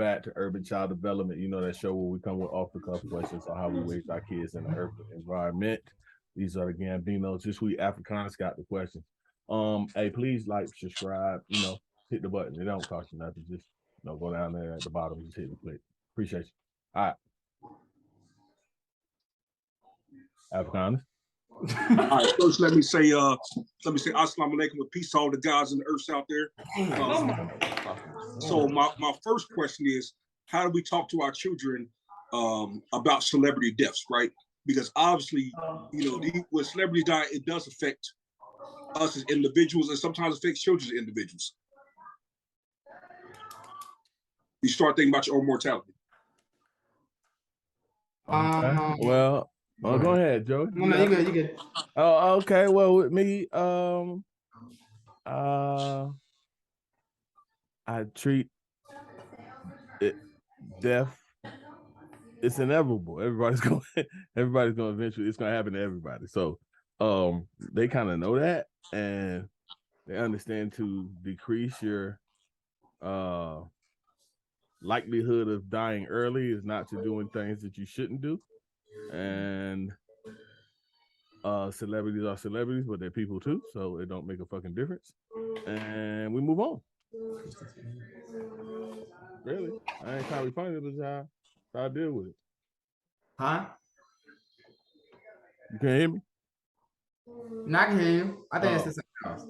back to Urban Child Development. You know, that show where we come with off-the-cuff questions on how we raise our kids in the urban environment. These are the Gambinos. This week, Africanus got the questions. Hey, please like, subscribe, hit the button. It don't cost you nothing. Just, go down there at the bottom, just hit the click. Appreciate you. All right. Africanus. All right, first let me say assalamu alaikum, with peace to all the guys in the earth out there. So my first question is, how do we talk to our children about celebrity deaths, right? Because obviously, when celebrities die, it does affect us as individuals, and sometimes affects children as individuals. You start thinking about your own mortality. Well, go ahead, Joey. No, you good. Oh, okay. Well, with me, I treat it death. It's inevitable. Everybody's gonna eventually. It's gonna happen to everybody. So, they kind of know that, and they understand to decrease your likelihood of dying early is not to doing things that you shouldn't do. And celebrities are celebrities, but they're people too, so it don't make a fucking difference. And we move on. Really, I ain't trying to be funny, but how I deal with it. Huh? You can't hear me? No, I can hear you. I think it's the same house.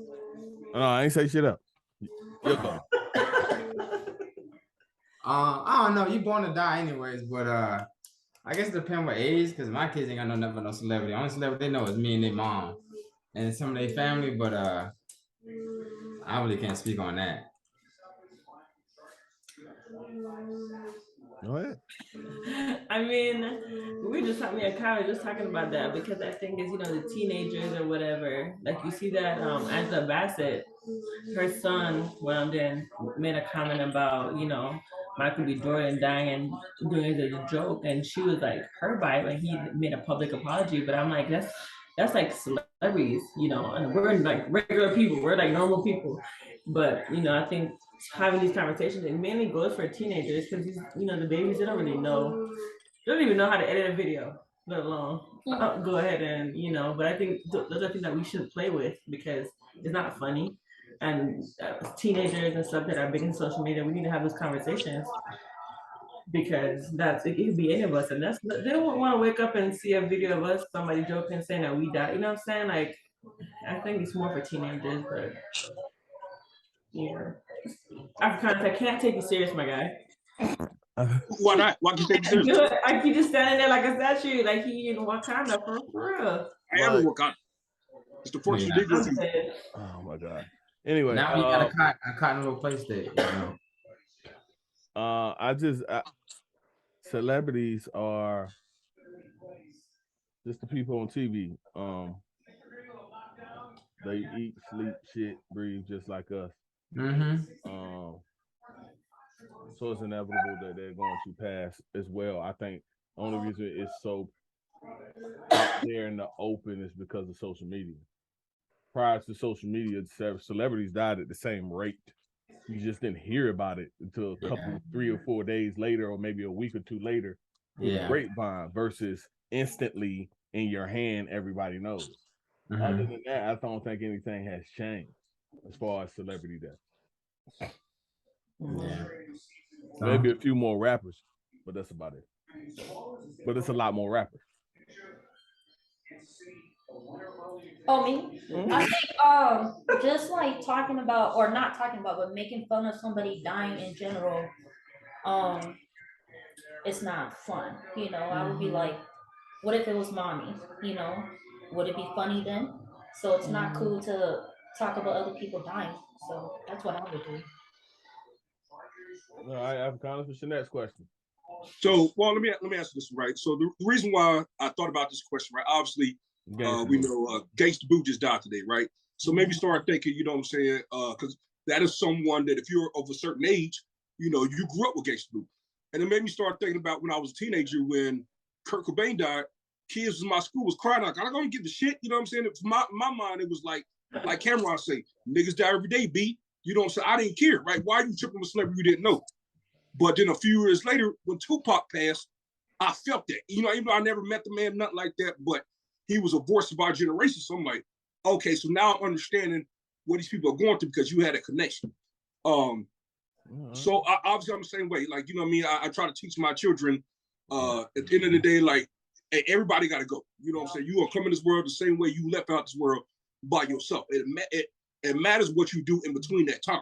No, I ain't say shit up. You're gone. I don't know. You born to die anyways, but I guess it depends what age, because my kids ain't got no celebrity. Only celebrity they know is me and their mom and some of their family, but I really can't speak on that. Go ahead. I mean, we just talking about that because I think it's the teenagers or whatever. Like you see that Angela Bassett, her son, then made a comment about Michael B. Jordan dying and doing it as a joke, and she was like hurt by it, and he made a public apology. But I'm like, that's like celebrities, and we're like regular people, we're like normal people. But I think having these conversations, it mainly goes for teenagers because the babies, they don't even know how to edit a video, let alone go ahead and But I think those are things that we shouldn't play with because it's not funny. And teenagers and stuff that are big in social media, we need to have those conversations because it could be any of us, and they don't want to wake up and see a video of us, somebody joking saying that we died. You know what I'm saying? Like, I think it's more for teenagers, but yeah. Afrikaners, I can't take you serious, my guy. Why not? Why can't you take you serious? I keep just standing there like a statue, like he in Wakanda for real. I am in Wakanda. It's the first thing. Oh my god. Anyway, now we got a cotton little place there. Celebrities are just the people on TV. They eat, sleep, shit, breathe just like us. Mm-hmm. So it's inevitable that they're going to pass as well. I think the only reason it's so out there in the open is because of social media. Prior to social media, celebrities died at the same rate. You just didn't hear about it until a couple, 3 or 4 days later, or maybe a week or two later, with a grapevine versus instantly in your hand, everybody knows. Mm-hmm. Other than that, I don't think anything has changed as far as celebrity death. Yeah. Maybe a few more rappers, but that's about it. But it's a lot more rappers. Oh, me? Mm-hmm. I think just like talking about, or not talking about, but making fun of somebody dying in general, it's not fun. I would be like, what if it was mommy? Would it be funny then? So it's not cool to talk about other people dying. So that's what I would do. All right, Afrikanus, what's your next question? So, well, let me answer this right. So the reason why I thought about this question, right? Obviously, we know Gangsta Boo just died today, right? So maybe start thinking, you know what I'm saying? Because that is someone that if you're of a certain age, you grew up with Gangsta Boo. And it made me start thinking about when I was a teenager, when Kurt Cobain died, kids in my school was crying out, I don't give a shit, you know what I'm saying? For my mind, it was like Cameron say, niggas die every day, B. You know what I'm saying? I didn't care, right? Why are you tripping with a celebrity you didn't know? But then a few years later, when Tupac passed, I felt that. You know, even though I never met the man, nothing like that, but he was a voice of our generation. So I'm like, okay, so now I'm understanding what these people are going through because you had a connection. So obviously I'm the same way. Like, you know what I mean? I try to teach my children at the end of the day, like, hey, everybody got to go. You know what I'm saying? You are coming to this world the same way you left out this world by yourself. It matters what you do in between that time.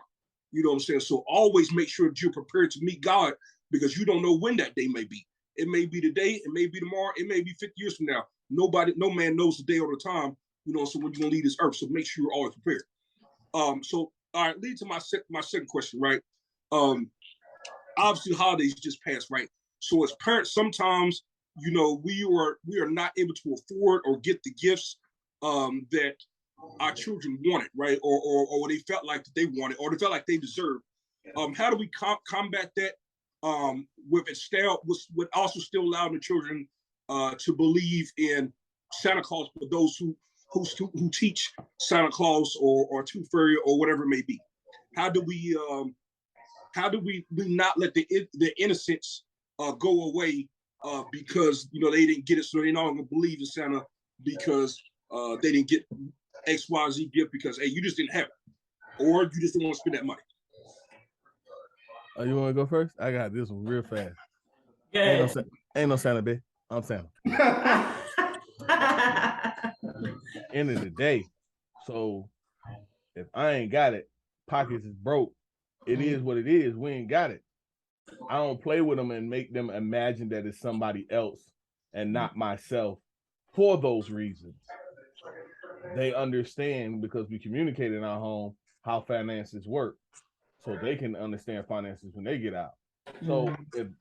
You know what I'm saying? So always make sure that you're prepared to meet God because you don't know when that day may be. It may be today, it may be tomorrow, it may be 50 years from now. No man knows the day or the time, you know, so when you're gonna leave this earth. So make sure you're always prepared. So all right, lead to my second question, right? Obviously holidays just passed, right? So as parents, sometimes, you know, we are not able to afford or get the gifts that our children wanted, right? Or they felt like they wanted, or they felt like they deserved. How do we combat that? With also still allowing the children to believe in Santa Claus for those who teach Santa Claus or Tooth Fairy or whatever it may be. How do we not let the innocence go away because, you know, they didn't get it, so they're not gonna believe in Santa because they didn't get XYZ gift because, hey, you just didn't have it, or you just didn't want to spend that money. Oh, you want to go first? I got this one real fast. Good. Ain't no Santa, bitch. I'm Santa. End of the day. So if I ain't got it, pockets is broke. It is what it is. We ain't got it. I don't play with them and make them imagine that it's somebody else and not myself for those reasons. They understand because we communicate in our home how finances work, so they can understand finances when they get out. So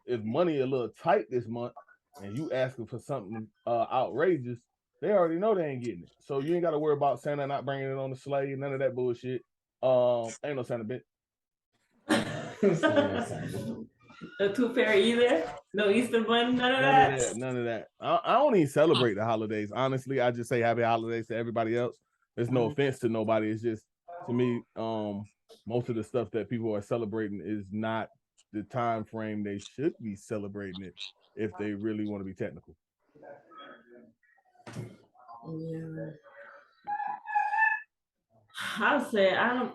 if money a little tight this month and you asking for something outrageous, they already know they ain't getting it. So you ain't got to worry about Santa not bringing it on the sleigh, none of that bullshit. Ain't no Santa bitch. No Tooth Fairy either. No Easter Bunny. None of that. None of that. I don't even celebrate the holidays. Honestly, I just say happy holidays to everybody else. There's no offense to nobody. It's just, to me, most of the stuff that people are celebrating is not the time frame they should be celebrating it if they really want to be technical. Yeah. I would say I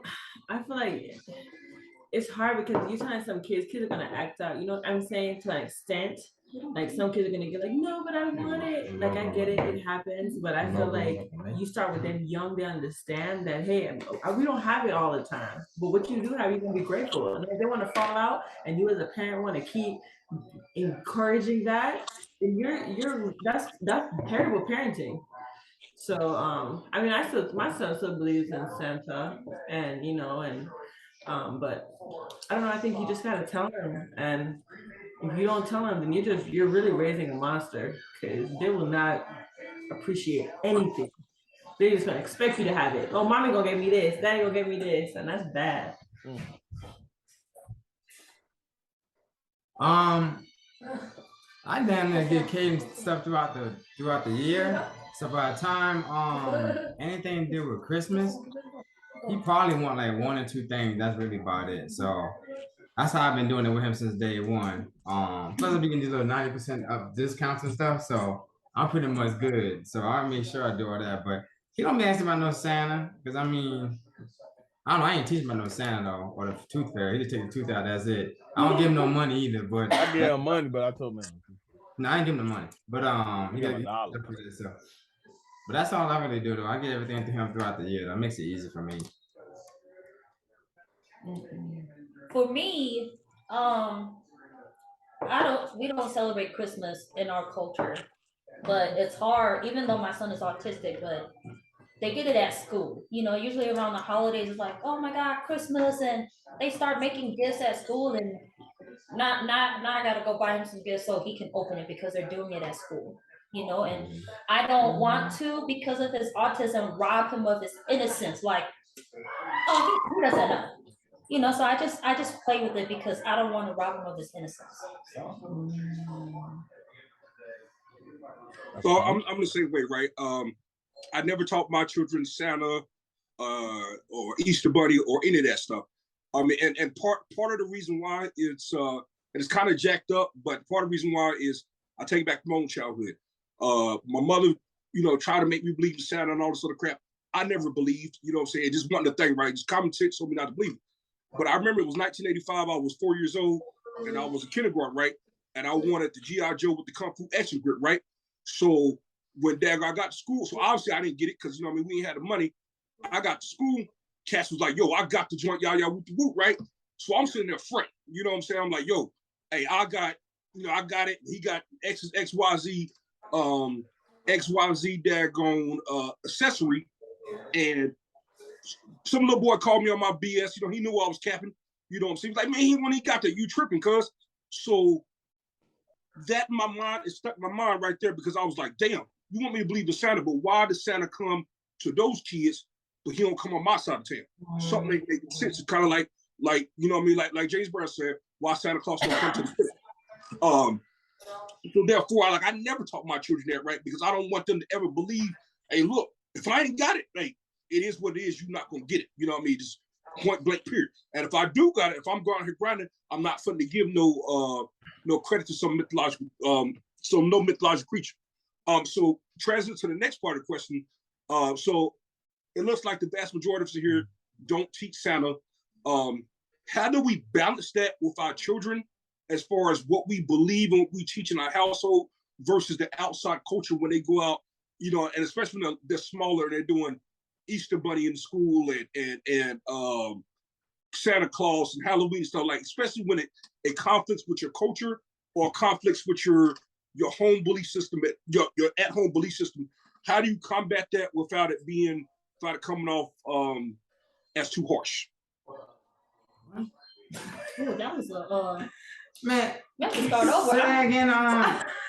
feel like it's hard because you're telling some kids are gonna act out, you know what I'm saying, to an extent. Like some kids are gonna get like, no, but I want it. Like I get it, it happens, but I feel like you start with them young, they understand that, hey, we don't have it all the time, but what you do have, you're gonna be grateful. And if they want to fall out and you as a parent want to keep encouraging that, then that's terrible parenting. So I mean, my son still believes in Santa, and you know, and but I don't know. I think you just gotta tell them, and if you don't tell them, then you're really raising a monster because they will not appreciate anything. They're just gonna expect you to have it. Oh, mommy gonna give me this, daddy gonna give me this, and that's bad. I damn near get Caden stuff throughout the year. So by the time anything to do with Christmas, he probably want like one or two things. That's really about it. So that's how I've been doing it with him since day one. Plus I'm getting these little 90% up discounts and stuff. So I'm pretty much good. So I make sure I do all that. But he don't be asking about no Santa, because I mean, I don't know, I ain't teaching about no Santa though, or the tooth fairy. He just take the tooth out, that's it. I don't give him no money either, but I gave him money, but I told him. No, I ain't give him the money. But he got $1. But that's all I really do though. I get everything to him throughout the year. That makes it easy for me. For me, we don't celebrate Christmas in our culture, but it's hard, even though my son is autistic, but they get it at school. You know, usually around the holidays, it's like, oh my God, Christmas, and they start making gifts at school, and not I gotta go buy him some gifts so he can open it because they're doing it at school. You know, and I don't want to, because of his autism, rob him of his innocence. Like, oh, he doesn't know. You know, so I just play with it because I don't want to rob him of his innocence. So I'm the same way, right? I never taught my children Santa or Easter Bunny or any of that stuff. I mean, and part of the reason why it's and it's kind of jacked up. But part of the reason why is I take it back to my own childhood. My mother, tried to make me believe in Santa and all this other crap. I never believed, you know what I'm saying? It just wasn't a thing, right? Just common sense told me not to believe it. But I remember it was 1985. I was 4 years old, and I was in kindergarten, right? And I wanted the G.I. Joe with the Kung Fu action grip, right? So when I got to school, so obviously I didn't get it because, we ain't had the money. I got to school, Cass was like, yo, I got the joint, y'all whoop the whoop, right? So I'm sitting there front, you know what I'm saying? I'm like, yo, hey, I got it. He got XYZ daggone accessory. And some little boy called me on my BS. He knew I was capping. You know what I'm saying? He's like, man, when he got that, you tripping, cuz. So that in my mind, it stuck in my mind right there because I was like, damn, you want me to believe in Santa, but why does Santa come to those kids, but he don't come on my side of town? Something ain't making sense. It's kind of like, you know what I mean? Like James Brown said, why Santa Claus don't come to the kid? So therefore, I never taught my children that, right? Because I don't want them to ever believe, hey, look, if I ain't got it, hey, it is what it is. You're not gonna get it. You know what I mean? Just point blank, period. And if I do got it, if I'm going here grinding, I'm not fun to give no credit to some mythological, no mythological creature. So transition to the next part of the question. So it looks like the vast majority of us here don't teach Santa. How do we balance that with our children as far as what we believe and what we teach in our household versus the outside culture when they go out, and especially when they're smaller and they're doing Easter Bunny in school and Santa Claus and Halloween stuff, like especially when it conflicts with your culture or conflicts with your home belief system, your at-home belief system. How do you combat that without it coming off as too harsh? Ooh, that was a Man, you have to start over. Say that again.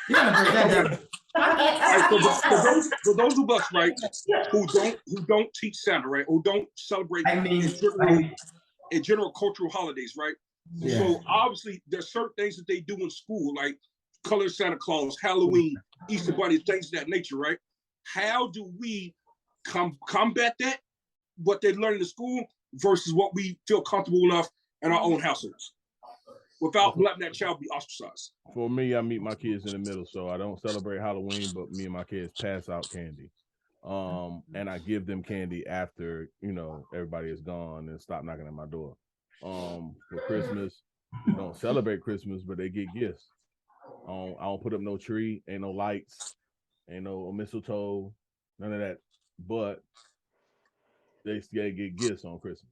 You gotta break that down. Right, so those of us, right, who don't teach Santa, right, who don't celebrate in general cultural holidays, right? Yeah. So obviously there's certain things that they do in school, like color Santa Claus, Halloween, Easter Bunny, things of that nature, right? How do we combat that, what they learn in school versus what we feel comfortable enough in our own households without letting that child be ostracized? For me, I meet my kids in the middle, so I don't celebrate Halloween, but me and my kids pass out candy. And I give them candy after, everybody is gone and stop knocking at my door. For Christmas, we don't celebrate Christmas, but they get gifts. I don't put up no tree, ain't no lights, ain't no mistletoe, none of that. But they get gifts on Christmas.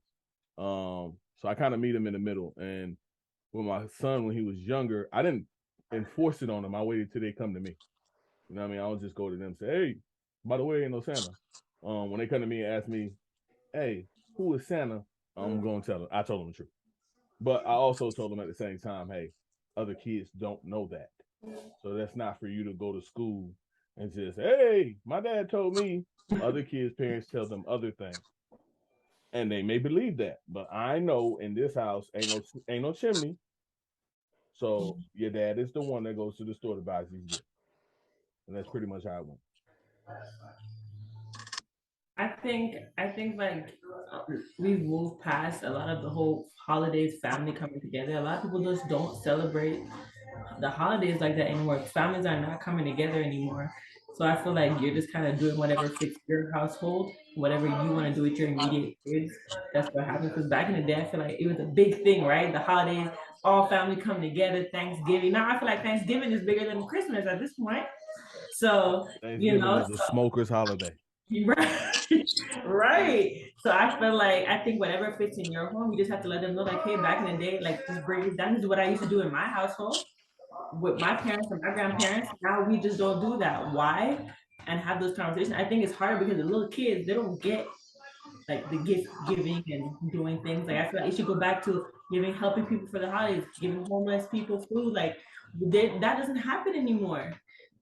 So I kind of meet them in the middle. And with my son, when he was younger, I didn't enforce it on them. I waited till they come to me. You know what I mean? I would just go to them and say, hey, by the way, ain't no Santa. When they come to me and ask me, hey, who is Santa? I'm going to tell them. I told them the truth. But I also told them at the same time, hey, other kids don't know that. So that's not for you to go to school and just, hey, my dad told me. Other kids' parents tell them other things. And they may believe that. But I know in this house ain't no chimney. So your dad is the one that goes to the store to buy these gifts. And that's pretty much how it went. I think like we've moved past a lot of the whole holidays, family coming together. A lot of people just don't celebrate the holidays like that anymore. Families are not coming together anymore. So I feel like you're just kind of doing whatever fits your household, whatever you want to do with your immediate kids. That's what happens. Because back in the day, I feel like it was a big thing, right? The holidays, all family come together, Thanksgiving. Now I feel like Thanksgiving is bigger than Christmas at this point. So Thanksgiving is a smoker's holiday. Right. Right. So I think whatever fits in your home, you just have to let them know, like, hey, back in the day, like, just bring it down. This is what I used to do in my household with my parents and my grandparents. Now we just don't do that. Why? And have those conversations. I think it's hard because the little kids, they don't get like the gift giving and doing things. Like, I feel like you should go back to helping people for the holidays, giving homeless people food. Like, that doesn't happen anymore.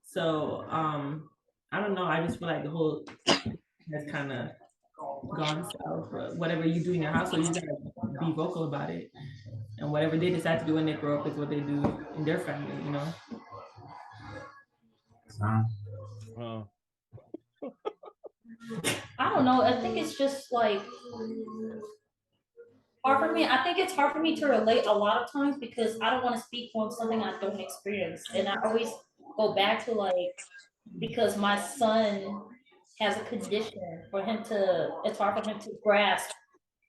So I don't know. I just feel like the whole has kind of gone south. Whatever you do in your household, you gotta be vocal about it. And whatever they decide to do when they grow up is what they do in their family, I don't know. I think it's just like Hard for me. I think it's hard for me to relate a lot of times because I don't want to speak on something I don't experience, and I always go back to like because my son has a condition for him to. It's hard for him to grasp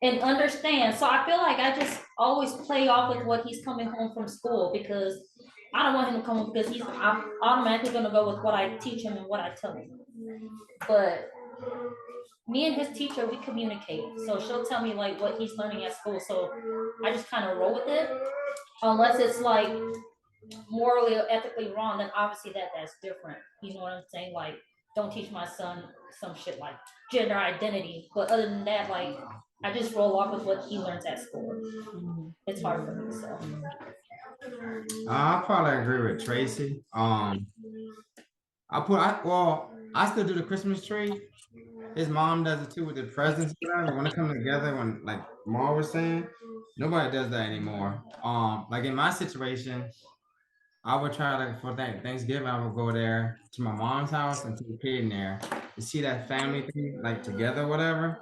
and understand. So I feel like I just always play off with what he's coming home from school because I don't want him to come home because I'm automatically gonna go with what I teach him and what I tell him. But me and his teacher, we communicate. So she'll tell me like what he's learning at school. So I just kind of roll with it. Unless it's like morally or ethically wrong, then obviously that's different. You know what I'm saying? Like, don't teach my son some shit like gender identity. But other than that, like I just roll off with what he learns at school. It's hard for me, so. I probably agree with Tracy. I still do the Christmas tree. His mom does it too with the presents. When it comes together, when like Ma was saying, nobody does that anymore. Like in my situation, I would try to for Thanksgiving. I would go there to my mom's house and take a kid in there to see that family thing like together, whatever.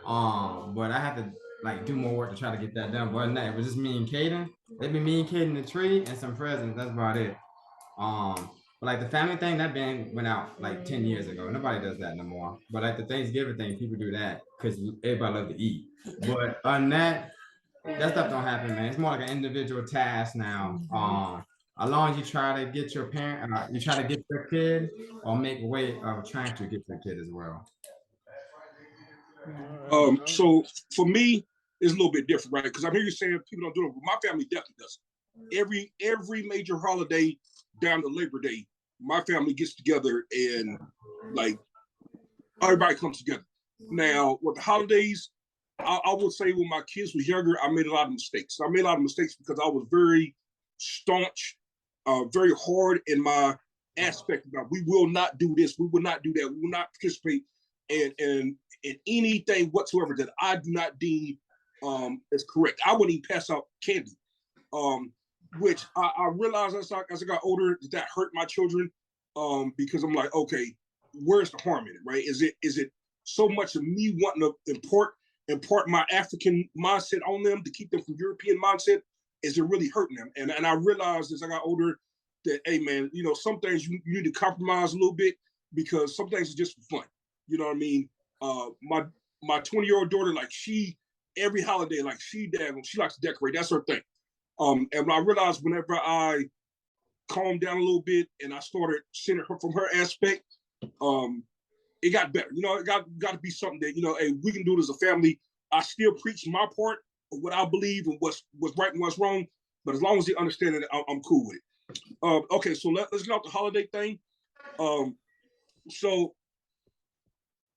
But I had to like do more work to try to get that done. But it was just me and Kaden. It'd be me and Kaden the tree and some presents. That's about it. But like the family thing, that band went out like 10 years ago. Nobody does that no more. But like the Thanksgiving thing, people do that because everybody love to eat. But on that stuff don't happen, man. It's more like an individual task now. As long as you try to get your parent, you try to get your kid, or make a way of trying to get your kid as well. So for me, it's a little bit different, right? Because I'm hearing you saying people don't do it. My family definitely does it. Every major holiday down to Labor Day, my family gets together and like everybody comes together. Now, with the holidays, I would say when my kids was younger, I made a lot of mistakes. I made a lot of mistakes because I was very staunch, very hard in my aspect about we will not do this, we will not do that, we will not participate in anything whatsoever that I do not deem as correct. I wouldn't even pass out candy, which I realized as I got older that hurt my children because I'm like, okay, where's the harm in it, right? Is it so much of me wanting to impart my African mindset on them to keep them from European mindset? Is it really hurting them? And I realized as I got older that, hey man, you know, some things you need to compromise a little bit because some things are just for fun. You know what I mean? My 20-year-old daughter, like she every holiday, like she likes to decorate. That's her thing. And I realized whenever I calmed down a little bit and I started seeing her from her aspect, it got better. You know, it got to be something that, you know, hey, we can do it as a family. I still preach my part of what I believe and what's right and what's wrong. But as long as they understand it, I'm cool with it. Okay, so let's get off the holiday thing. So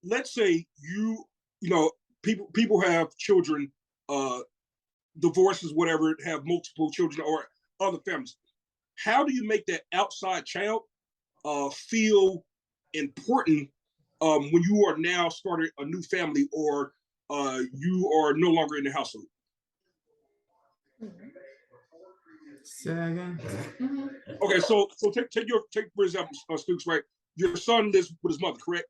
let's say you know, people have children, divorces, whatever, have multiple children or other families. How do you make that outside child feel important when you are now starting a new family or you are no longer in the household? Say that again. Okay, so take for example, Stooks, right? Your son lives with his mother, correct?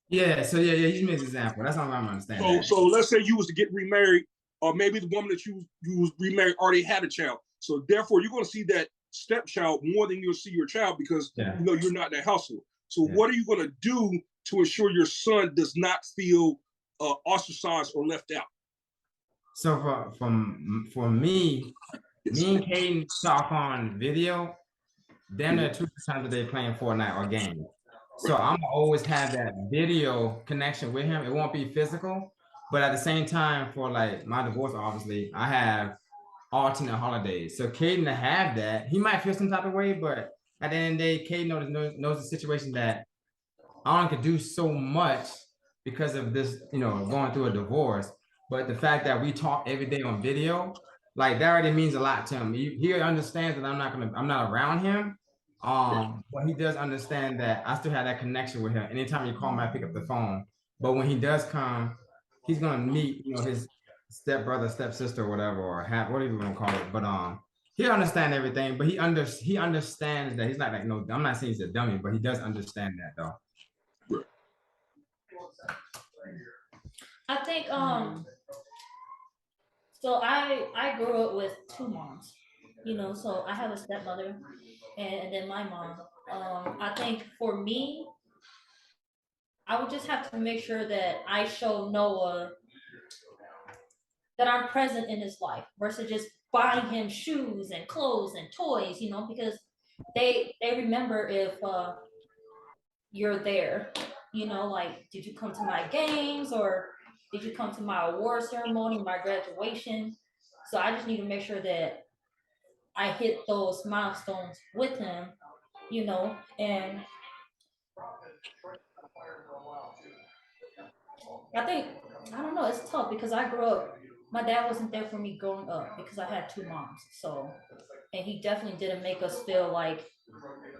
Yeah. So yeah. Use me as an example. That's not what I'm understanding. So let's say you was to get remarried, or maybe the woman that you was remarried already had a child. So therefore, you're going to see that stepchild more than you'll see your child because you know you're not in that household. So what are you going to do to ensure your son does not feel ostracized or left out? So for me and Caden talk on video. Then there are 2 times a day playing Fortnite or games. So I'm gonna always have that video connection with him. It won't be physical, but at the same time, for like my divorce, obviously, I have alternate holidays. So Caden to have that, he might feel some type of way, but at the end of the day, Caden knows the situation that I only could do so much because of this, you know, going through a divorce. But the fact that we talk every day on video, like that already means a lot to him. He understands that I'm not around him. But he does understand that I still have that connection with him. Anytime you call him, I pick up the phone. But when he does come, he's gonna meet, you know, his stepbrother, stepsister, or whatever, or whatever you want to call it. But he understand everything, but he understands that he's not like no. I'm not saying he's a dummy, but he does understand that though. I think So I grew up with two moms, you know. So I have a stepmother, and then my mom. I think for me, I would just have to make sure that I show Noah that I'm present in his life versus just buying him shoes and clothes and toys, you know, because they remember if you're there, you know, like did you come to my games or did you come to my award ceremony, my graduation? So I just need to make sure that I hit those milestones with him, you know, and I think I don't know. It's tough because I grew up. My dad wasn't there for me growing up because I had two moms. So, and he definitely didn't make us feel like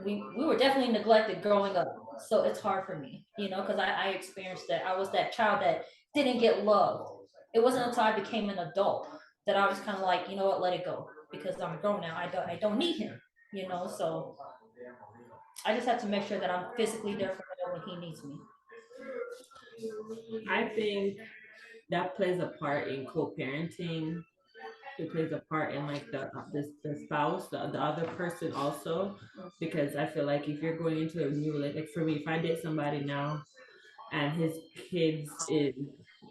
we were definitely neglected growing up. So it's hard for me, you know, because I experienced that. I was that child that didn't get loved. It wasn't until I became an adult that I was kind of like, you know what, let it go because I'm grown now. I don't need him, you know. So I just have to make sure that I'm physically there for him when he needs me. I think that plays a part in co-parenting. It plays a part in like the spouse, the other person also, because I feel like if you're going into a new like for me, if I date somebody now and his kids is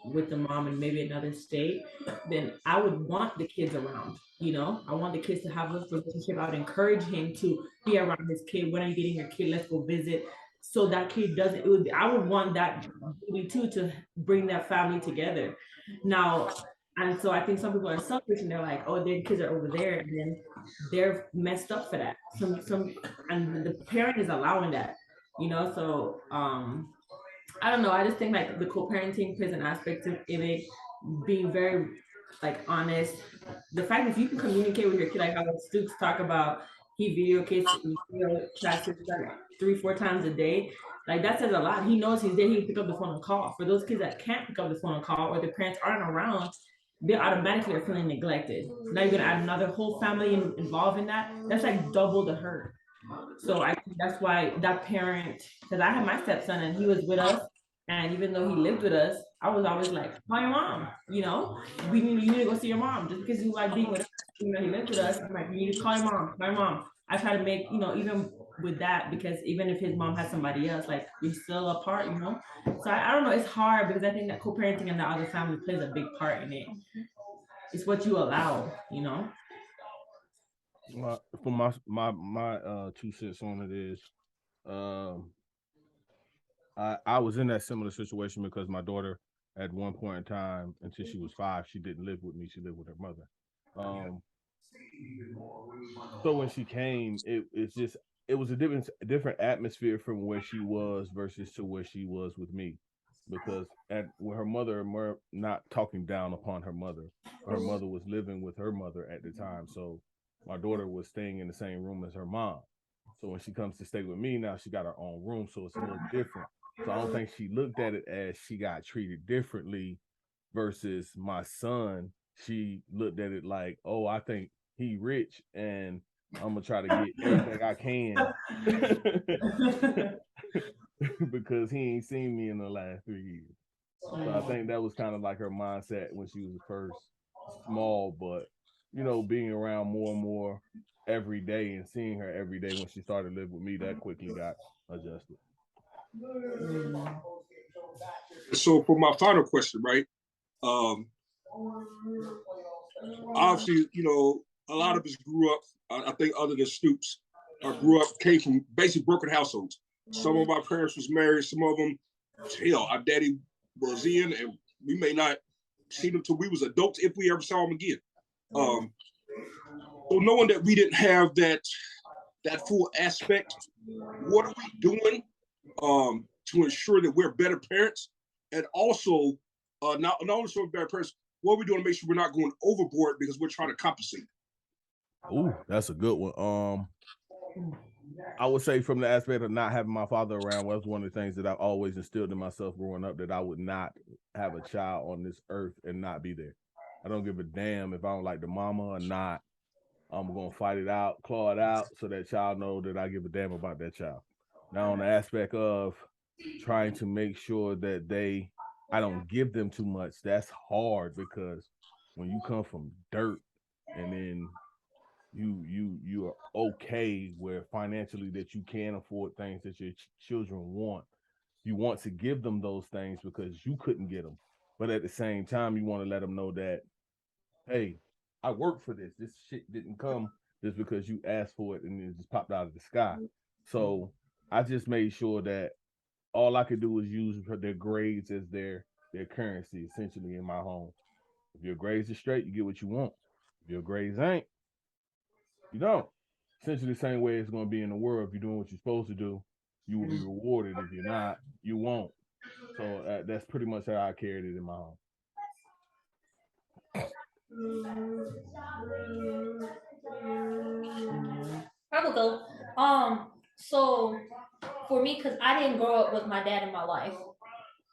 with the mom in maybe another state, then I would want the kids around. You know, I want the kids to have a relationship. I would encourage him to be around his kid. When are you getting your kid? Let's go visit. So that kid doesn't. It would. I would want that baby too to bring that family together. Now, and so I think some people are selfish and they're like, oh, their kids are over there, and then they're messed up for that. Some, and the parent is allowing that. You know, so I don't know. I just think like the co-parenting plays an aspect of it, being very like honest. The fact that you can communicate with your kid, like how Stooks talk about, he video chats like 3, 4 times a day. Like that says a lot. He knows he's there. He can pick up the phone and call. For those kids that can't pick up the phone and call, or their parents aren't around, they automatically are feeling neglected. Now you're gonna add another whole family involved in that. That's like double the hurt. So I think that's why that parent, because I had my stepson and he was with us, and even though he lived with us, I was always like, call your mom. You know, you need to go see your mom just because you like being with us. You know, he lived with us. I'm like, you need to call your mom. Call your mom. I try to make even with that because even if his mom has somebody else, like we're still apart. You know, so I don't know. It's hard because I think that co-parenting and the other family plays a big part in it. It's what you allow. You know. For my 2 cents on it is, um, I was in that similar situation because my daughter at one point in time until she was 5 she didn't live with me, she lived with her mother. So when she came, it was a different atmosphere from where she was versus to where she was with me, because at with her mother, not talking down upon her mother, but her mother was living with her mother at the time, so my daughter was staying in the same room as her mom. So when she comes to stay with me now, she got her own room, so it's a little different. So I don't think she looked at it as she got treated differently versus my son. She looked at it like, oh, I think he rich and I'm gonna try to get everything I can because he ain't seen me in the last 3 years. So I think that was kind of like her mindset when she was first small, but being around more and more every day and seeing her every day when she started living with me, that quickly got adjusted. So for my final question, right? Um, Obviously, a lot of us grew up. I think other than Stoops, came from basically broken households. Some of our parents was married. Some of them, hell, our daddy was in, and we may not see them till we was adults if we ever saw them again. So knowing that we didn't have that full aspect, what are we doing to ensure that we're better parents, and also not only so better parents, what are we doing to make sure we're not going overboard because we're trying to compensate? Ooh, that's a good one. I would say from the aspect of not having my father around, was one of the things that I always instilled in myself growing up, that I would not have a child on this earth and not be there. I don't give a damn if I don't like the mama or not. I'm gonna fight it out, claw it out, so that child know that I give a damn about that child. Now, on the aspect of trying to make sure that I don't give them too much, that's hard because when you come from dirt and then you are okay where financially that you can afford things that your children want. You want to give them those things because you couldn't get them, but at the same time you want to let them know that, hey, I worked for this. This shit didn't come just because you asked for it and it just popped out of the sky. So I just made sure that all I could do was use their grades as their currency essentially in my home. If your grades are straight, you get what you want. If your grades ain't, you don't. Essentially the same way it's going to be in the world. If you're doing what you're supposed to do, you will be rewarded. If you're not, you won't. So that's pretty much how I carried it in my home. I would go. So for me, because I didn't grow up with my dad in my life,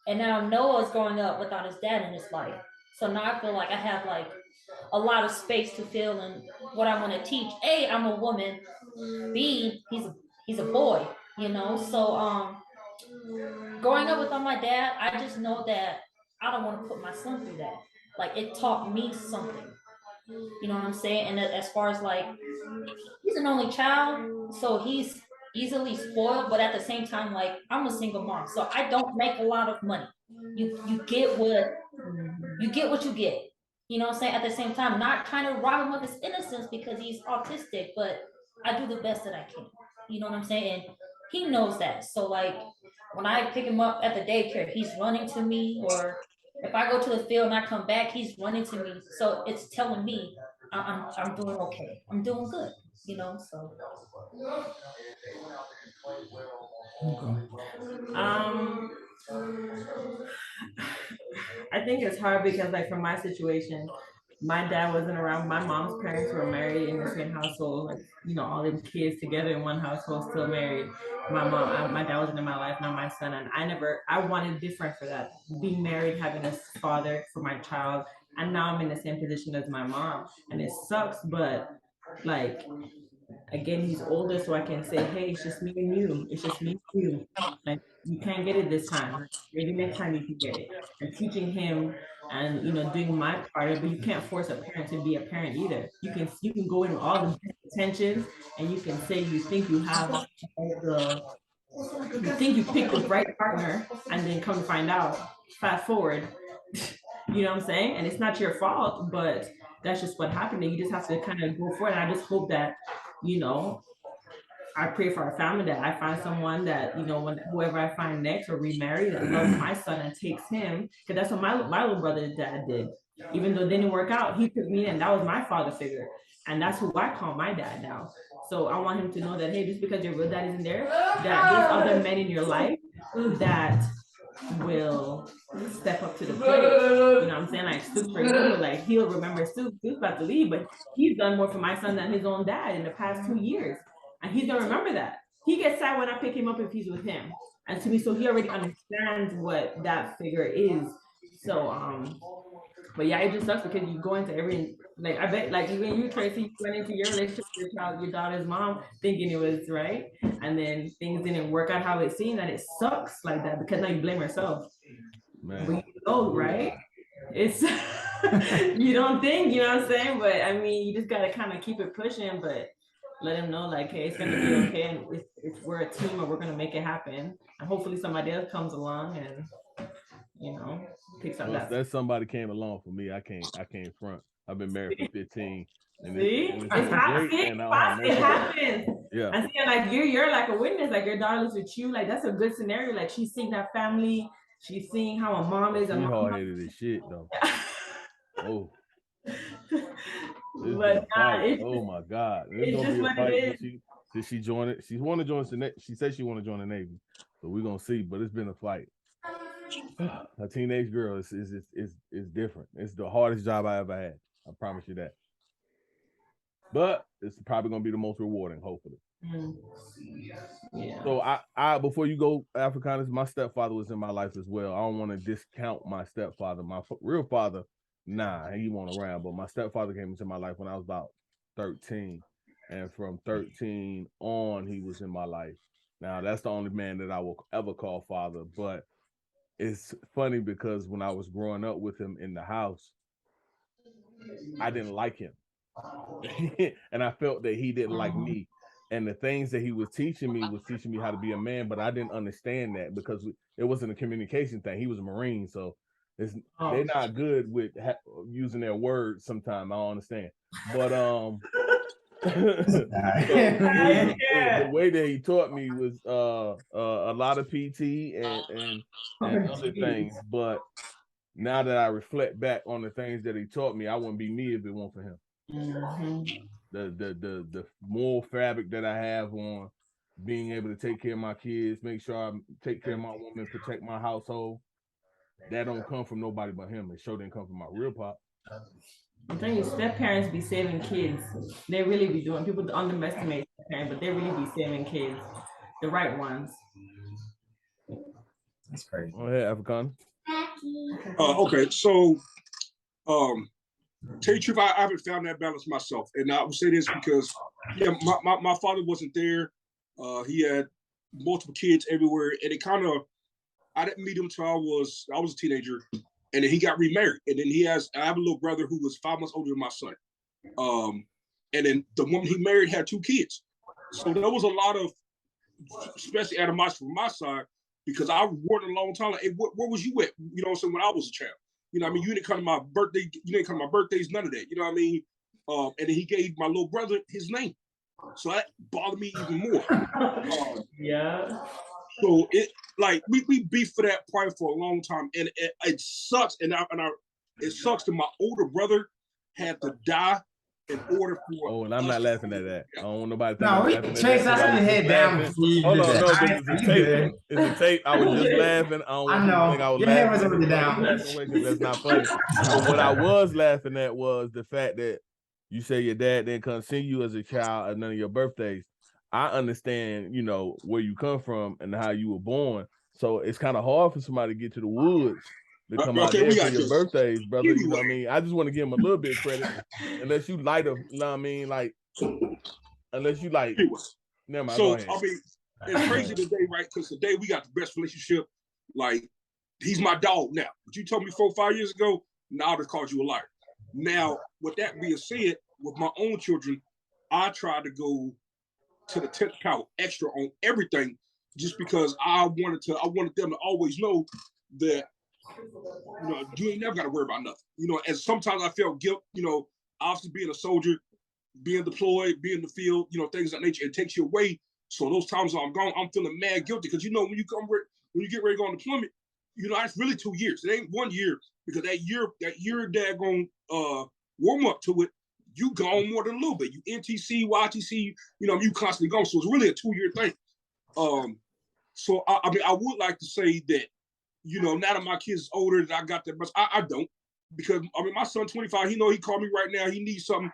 and now Noah's growing up without his dad in his life. So now I feel like I have like a lot of space to fill in what I want to teach. A, I'm a woman. B, he's a boy. You know. So growing up without my dad, I just know that I don't want to put my son through that. Like it taught me something. You know what I'm saying? And as far as like he's an only child, so he's easily spoiled, but at the same time, like I'm a single mom, so I don't make a lot of money. You get what you get. You know what I'm saying? At the same time, not trying to rob him of his innocence because he's autistic, but I do the best that I can. You know what I'm saying? And he knows that. So like when I pick him up at the daycare, he's running to me, or if I go to the field and I come back, he's running to me. So it's telling me I'm doing okay. I'm doing good. You know, so Um, I think it's hard because, like, for my situation, my dad wasn't around. My mom's parents were married in the same household, like, all them kids together in one household, still married. My dad wasn't in my life, not my son, and I wanted different for that. Being married, having a father for my child, and now I'm in the same position as my mom, and it sucks, but like again, he's older, so I can say, hey, it's just me and you. It's just me and you. Like you can't get it this time. Maybe next time you can get it. And teaching him and doing my part, but you can't force a parent to be a parent either. You can go in with all the intentions and you can say you think you have the you think you picked the right partner and then come to find out, fast forward, you know what I'm saying? And it's not your fault, but that's just what happened. And you just have to kind of go for it. And I just hope that, you know, I pray for our family that I find someone that, when whoever I find next or remarry that loves my son and takes him. Because that's what my little brother's dad did. Even though it didn't work out, he took me and that was my father figure. And that's who I call my dad now. So I want him to know that, hey, just because your real dad isn't there, that there's other men in your life that will step up to the plate. You know what I'm saying? Like Stu, for example, like he'll remember Stu's about to leave, but he's done more for my son than his own dad in the past 2 years. And he's gonna remember that. He gets sad when I pick him up if he's with him. And to me, so he already understands what that figure is. So but yeah, it just sucks because you go into every like I bet like even you Tracy, you went into your relationship with your daughter's mom thinking it was right, and then things didn't work out how it seemed, and it sucks like that because now you blame yourself. Man. But you know, right? It's you don't think, you know what I'm saying? But I mean, you just gotta kind of keep it pushing, but let him know like, hey, it's gonna be okay, and we're a team, and we're gonna make it happen, and hopefully somebody else comes along and picks up that. That somebody came along for me. I can't front. I've been married for 15. And it's great, and it happens. Yeah. And see, like you're like a witness, like your daughter's with you. Like that's a good scenario. Like she's seeing that family. She's seeing how a mom is. She's hard-headed as shit though. Oh. But oh my God. It's gonna be a fight. Did she join it? She wanna join she said she wanna join the Navy. So we're gonna see, but it's been a fight. A teenage girl is different. It's the hardest job I ever had. I promise you that. But it's probably gonna be the most rewarding, hopefully. Yeah. So I before you go, Africanus, my stepfather was in my life as well. I don't want to discount my stepfather. My real father, nah, he wasn't around. But my stepfather came into my life when I was about 13, and from 13 on, he was in my life. Now that's the only man that I will ever call father. But it's funny because when I was growing up with him in the house, I didn't like him. And I felt that he didn't like me. And the things that he was teaching me how to be a man, but I didn't understand that because it wasn't a communication thing. He was a Marine, so they're not good with using their words sometimes. I don't understand. But the way that he taught me was a lot of PT and other things. But now that I reflect back on the things that he taught me, I wouldn't be me if it weren't for him. Mm-hmm. The moral fabric that I have on being able to take care of my kids, make sure I take care of my woman, protect my household, that don't come from nobody but him. It sure didn't come from my real pop. I'm telling you, step parents be saving kids. They really be doing. People underestimate step parents, but they really be saving kids, the right ones. That's crazy. Go ahead, African. Okay, so tell you the truth, I haven't found that balance myself, and I would say this because my father wasn't there. He had multiple kids everywhere, and it kind of I didn't meet him until I was a teenager, and then he got remarried, and then I have a little brother who was 5 months older than my son, and then the woman he married had 2 kids, so there was a lot of, especially animosity from my side because I worked a long time. Like, hey, where was you at? You know what I'm saying, when I was a child. You know what I mean? You didn't come to my birthday. You didn't come to my birthdays, none of that. You know what I mean? And then he gave my little brother his name. So that bothered me even more. Yeah. So it like we beefed for that probably for a long time. And it sucks. It sucks that my older brother had to die in order for. Oh, and I'm not laughing at that. I don't want nobody thinking No, I'm laughing Chase, at that. I your head down before you Hold did on, that. no, because it's a tape. It's a tape. I was just laughing. I don't want people to think I was your head was laughing. already down. Because that's not funny. But what I was laughing at was the fact that you say your dad didn't come see you as a child at none of your birthdays. I understand, you know, where you come from and how you were born. So it's kind of hard for somebody to get to the woods to come out there for your birthdays, brother. Anyway. You know what I mean? I just want to give him a little bit of credit. Unless you light of, you know what I mean? Like, unless you like, anyway. Never mind, so, go ahead. I mean, it's crazy today, right? Because today we got the best relationship. Like, he's my dog now. But you told me 4 or 5 years ago, now I'd have called you a liar. Now, with that being said, with my own children, I try to go to the 10th power extra on everything just because I wanted them to always know that, you know, you ain't never got to worry about nothing. You know, and sometimes I felt guilt, you know, obviously being a soldier, being deployed, being in the field, you know, things of that nature, it takes you away. So those times when I'm gone, I'm feeling mad guilty because, you know, when you get ready to go on deployment, you know, that's really 2 years. It ain't 1 year because that year dad gonna warm up to it. You gone more than a little bit. You NTC, YTC, you know, you constantly gone. So it's really a 2-year thing. So I mean, I would like to say that, you know, now that my kids older, that I got that, but I don't, because I mean, my son 25, he know he called me right now. He needs something.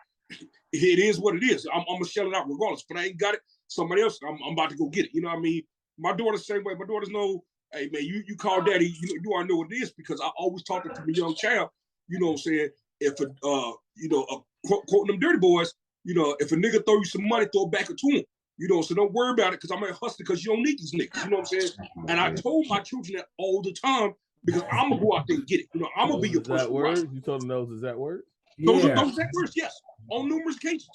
It is what it is. I'm gonna shell it out regardless. But I ain't got it. Somebody else, I'm about to go get it. You know what I mean? My daughter's the same way. My daughters know, hey man, you call daddy. You already know what it is because I always talk to the young child. You know what I'm saying? If you know, quoting them dirty boys, you know, if a nigga throw you some money, throw it back to him. You know, so don't worry about it because I'm gonna hustle because you don't need these niggas. You know what I'm saying? And I told my children that all the time because I'm gonna go out there and get it. You know, I'm gonna be your personal word. You told them those is that word? Those are words, yes, on numerous occasions.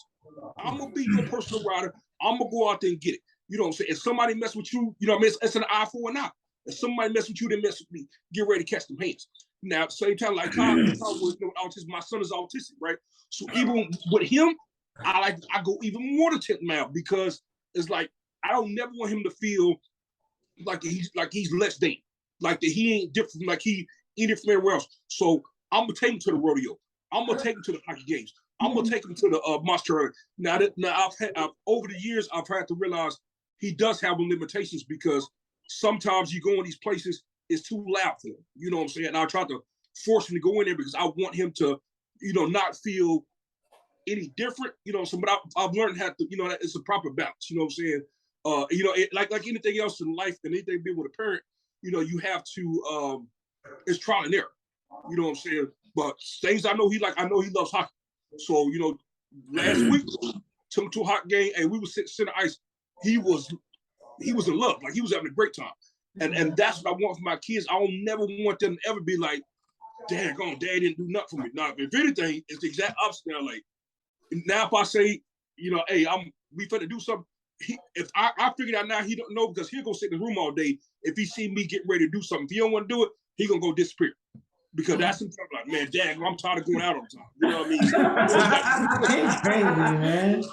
I'm gonna be your personal rider. I'm gonna go out there and get it. You know what I'm saying? If somebody mess with you, you know what I mean? It's an eye for an eye. If somebody mess with you, they mess with me. Get ready to catch them hands. Now, at the same time, like Kyle was, you know, autism. My son is autistic, right? So even with him, I go even more to 10th mile because it's like I don't never want him to feel like he's less than, like that he ain't different, like he ain't different from everywhere else. So I'm gonna take him to the rodeo. I'm gonna take him to the hockey games. I'm gonna take him to the monster. Now I've over the years I've had to realize he does have limitations because sometimes you go in these places, it's too loud for him. You know what I'm saying? And I try to force him to go in there because I want him to, you know, not feel any different. You know, so but I've learned how to, you know, that it's a proper balance. You know what I'm saying? You know, like anything else in life and anything being with a parent, you know, you have to it's trial and error. You know what I'm saying? But things I know he loves hockey. So, you know, last week took him to a hockey game and we were sitting center ice. He was in love, like he was having a great time. And that's what I want for my kids. I don't never want them to ever be like, dad didn't do nothing for me. Now, if anything, it's the exact opposite now. Like, now if I say, hey, we finna do something, if I figured out now he don't know because he'll go sit in the room all day. If he see me getting ready to do something, if he don't want to do it, he gonna go disappear. Because that's him talking like, man, dad, I'm tired of going out all the time. You know what I mean? He's crazy, man.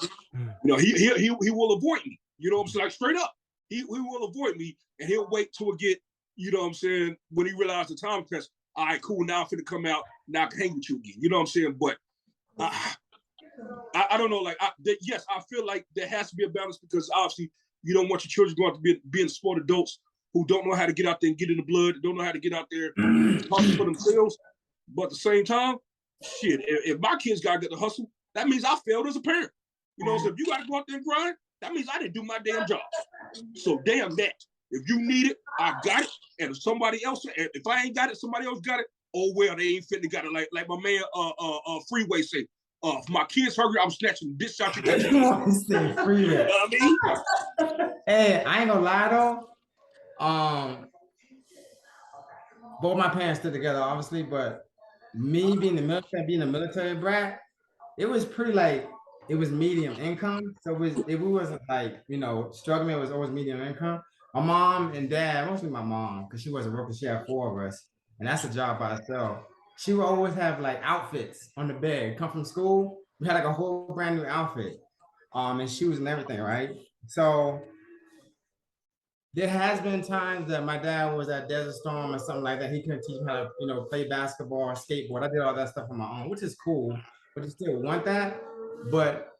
He will avoid me. You know what I'm saying? Like straight up. He will avoid me and he'll wait till it get, you know what I'm saying, when he realized the time passed, all right, cool, now I'm finna come out, now I can hang with you again. You know what I'm saying? But I don't know, like, yes, I feel like there has to be a balance because obviously you don't want your children going to being sport adults who don't know how to get out there and get in the blood, don't know how to get out there and hustle for themselves. But at the same time, shit, if my kids got to get the hustle, that means I failed as a parent. You know, so if you got to go out there and grind, that means I didn't do my damn job. So damn that. If you need it, I got it. And if somebody else, if I ain't got it, somebody else got it. Oh well, they ain't finna got it. Like my man Freeway say, if my kids hungry, I'm snatching this shot. Freeway. You know what I mean? Hey, I ain't gonna lie though. Both my parents stood together, obviously, but me being a military brat, it was pretty like it was medium income. So we wasn't like, struggling, it was always medium income. My mom and dad, mostly my mom, because she wasn't working, she had 4 of us, and that's a job by itself. She would always have like outfits on the bed. Come from school, we had like a whole brand new outfit, and shoes and everything, right? So there has been times that my dad was at Desert Storm or something like that. He couldn't teach me how to, play basketball or skateboard. I did all that stuff on my own, which is cool, but you still want that. But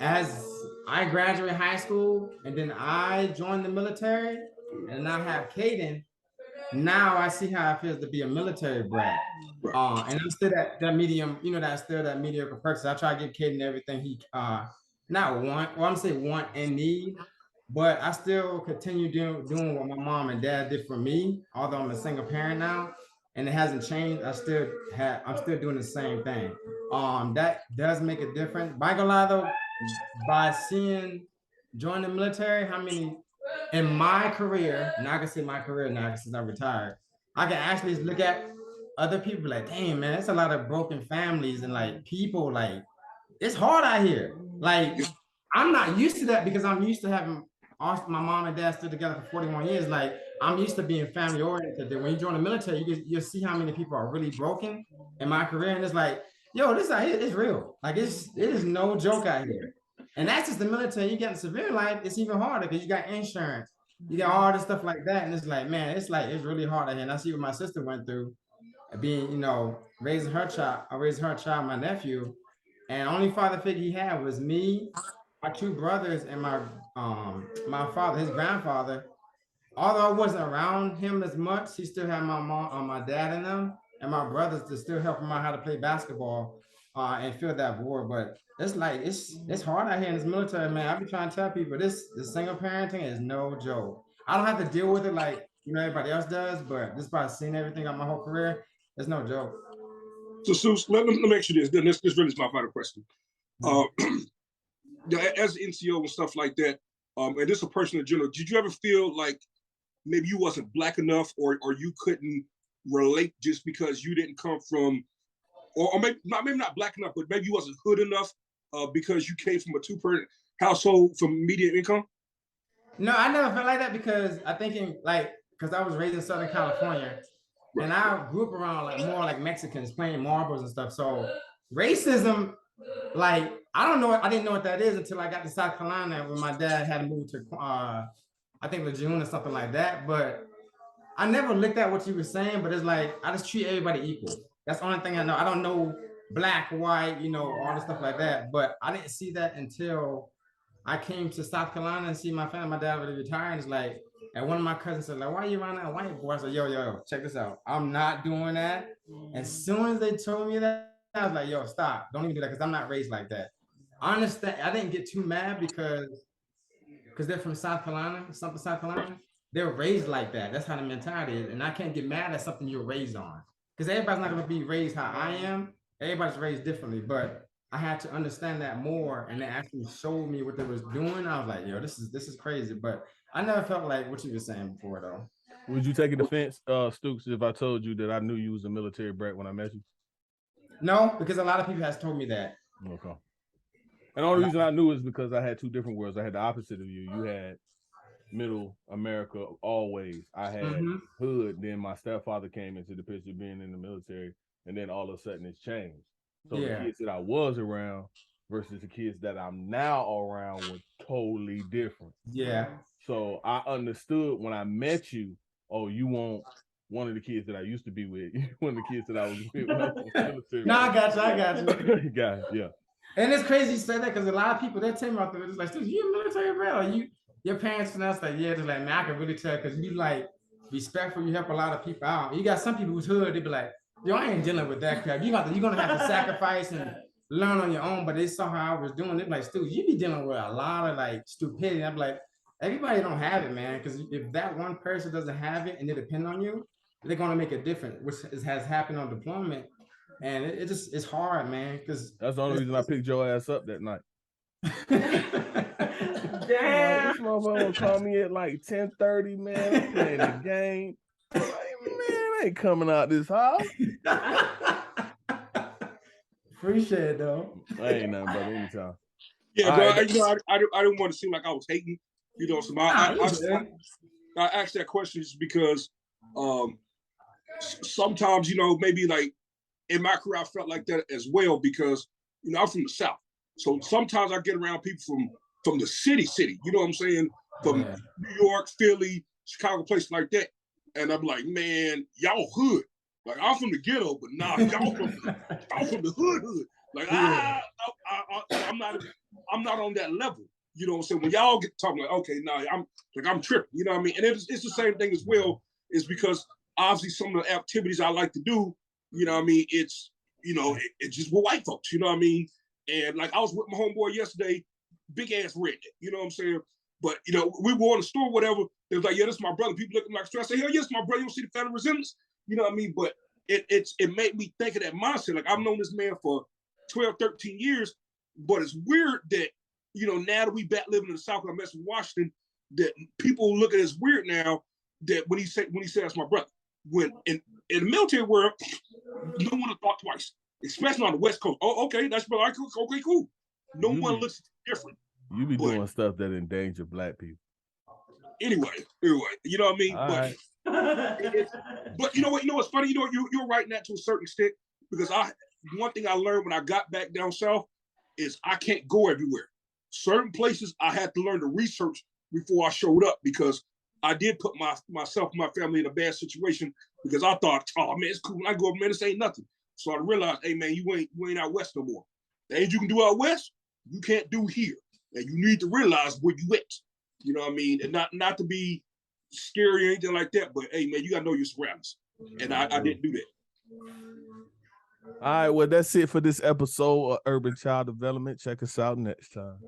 as I graduated high school and then I joined the military and I have Caden, now I see how it feels to be a military brat. And I'm still that medium, that mediocre person. I try to give Caden everything he not want, or I'm saying want and need. But I still continue doing what my mom and dad did for me, although I'm a single parent now, and it hasn't changed. I'm still doing the same thing. That does make a difference. By gonna lie though, by joining the military, how many in my career, now I can say my career now since I'm retired, I can actually look at other people like, damn man, it's a lot of broken families and like people like it's hard out here. Like I'm not used to that because I'm used to having my mom and dad stood together for 41 years. Like I'm used to being family oriented. When you join the military, you'll see how many people are really broken in my career. And it's like, yo, this out here is real. Like it is no joke out here. And that's just the military. You get in civilian life, it's even harder because you got insurance, you got all this stuff like that. And it's like, man, it's really hard out here. And I see what my sister went through being, raising her child, my nephew. And only father figure he had was me, my 2 brothers, and my father, his grandfather. Although I wasn't around him as much, he still had my mom, my dad and them, and my brothers to still help him out how to play basketball and fill that void. But it's like it's hard out here in this military, man. I be trying to tell people the single parenting is no joke. I don't have to deal with it like everybody else does, but just by seeing everything on my whole career, it's no joke. So, Seuss, let me ask you this. Then this really is my final question. As an NCO and stuff like that, and this is a person in general, did you ever feel like maybe you wasn't Black enough or you couldn't relate just because you didn't come from, or maybe not Black enough, but maybe you wasn't hood enough because you came from a 2-parent household from median income? No, I never felt like that because I think because I was raised in Southern California, and I grew up around more like Mexicans playing marbles and stuff. So racism, like I didn't know what that is until I got to South Carolina when my dad had to move to I think Lejeune or something like that. But I never looked at what you were saying, but it's like I just treat everybody equal. That's the only thing I know. I don't know Black, white, all the stuff like that. But I didn't see that until I came to South Carolina and see my family. My dad already retired. It's like, and one of my cousins said, like, why are you around that white boy? I said, yo, check this out. I'm not doing that. As soon as they told me that, I was like, yo, stop. Don't even do that because I'm not raised like that. I understand. I didn't get too mad because they're from South Carolina, South Carolina. They're raised like that. That's how the mentality is. And I can't get mad at something you're raised on. Because everybody's not going to be raised how I am. Everybody's raised differently. But I had to understand that more, and they actually showed me what they was doing. I was like, yo, this is crazy. But I never felt like what you were saying before, though. Would you take an offense, Stooks, if I told you that I knew you was a military brat when I met you? No, because a lot of people has told me that. Okay. And the only reason I knew is because I had two different worlds. I had the opposite of you. You had middle America always. I had hood. Then my stepfather came into the picture being in the military, and then all of a sudden it's changed. So the kids that I was around versus the kids that I'm now around were totally different. Yeah. So I understood when I met you, oh, you want one of the kids that I used to be with, one of the kids that I was with when I was in the military. No, I got you. Got it, yeah. And it's crazy you say that because a lot of people they tell me out there, it's like, "Dude, you a military brat?" Or your parents pronounce like, yeah, they're like, man, I can really tell because you like respectful, you help a lot of people out. You got some people who's hood, they be like, yo, I ain't dealing with that crap. You're gonna have to sacrifice and learn on your own. But they saw how I was doing it, like, Stu, you be dealing with a lot of like stupidity. I'm like, everybody don't have it, man. Because if that one person doesn't have it and they depend on you, they're gonna make a difference, which has happened on deployment. And it's hard, man. Because that's the only reason I picked your ass up that night. Damn. This motherfucker will call me at like 10:30, man. I'm playing the game. Like, man, I ain't coming out this house. Appreciate it, though. I ain't nothing but anytime. Yeah, bro. Right. I didn't want to seem like I was hating. You know, so I asked that question just because sometimes, you know, maybe like in my career, I felt like that as well because, you know, I'm from the South. So sometimes I get around people from the city, you know what I'm saying? From New York, Philly, Chicago, places like that. And I'm like, man, y'all hood. Like, I'm from the ghetto, but nah, y'all from the hood. Like, I'm not on that level. You know what I'm saying? When y'all get talking like, okay, nah, I'm tripping. You know what I mean? And it's the same thing as well. Is because obviously some of the activities I like to do, you know what I mean? It's, you know, it's just with white folks. You know what I mean? And like I was with my homeboy yesterday, big ass redneck. You know what I'm saying? But you know, we were in the store, whatever. They was like, yeah, this is my brother. People looking like stress. I say, hell yes, my brother. You don't see the family resemblance. You know what I mean? But it made me think of that mindset. Like I've known this man for 12, 13 years, but it's weird that, you know, now that we back living in the South, I'm in Washington, that people look at it as weird now that when he said that's my brother. When in the military world, no one has thought twice, especially on the West Coast. Oh, okay, that's brother. Okay, cool. No one looks different. You be doing stuff that endanger black people. Anyway, you know what I mean? All but you know what? You know what's funny? You know, you're right in that to a certain extent because one thing I learned when I got back down south is I can't go everywhere. Certain places I had to learn to research before I showed up because I did put myself and my family in a bad situation because I thought, oh man, it's cool. When I go up, man, this ain't nothing. So I realized, hey man, you ain't out west no more. The things you can do out west, you can't do here. And you need to realize where you at. You know what I mean? And not to be scary or anything like that, but hey man, you gotta know your surroundings. And I didn't do that. All right, well, that's it for this episode of Urban Child Development. Check us out next time.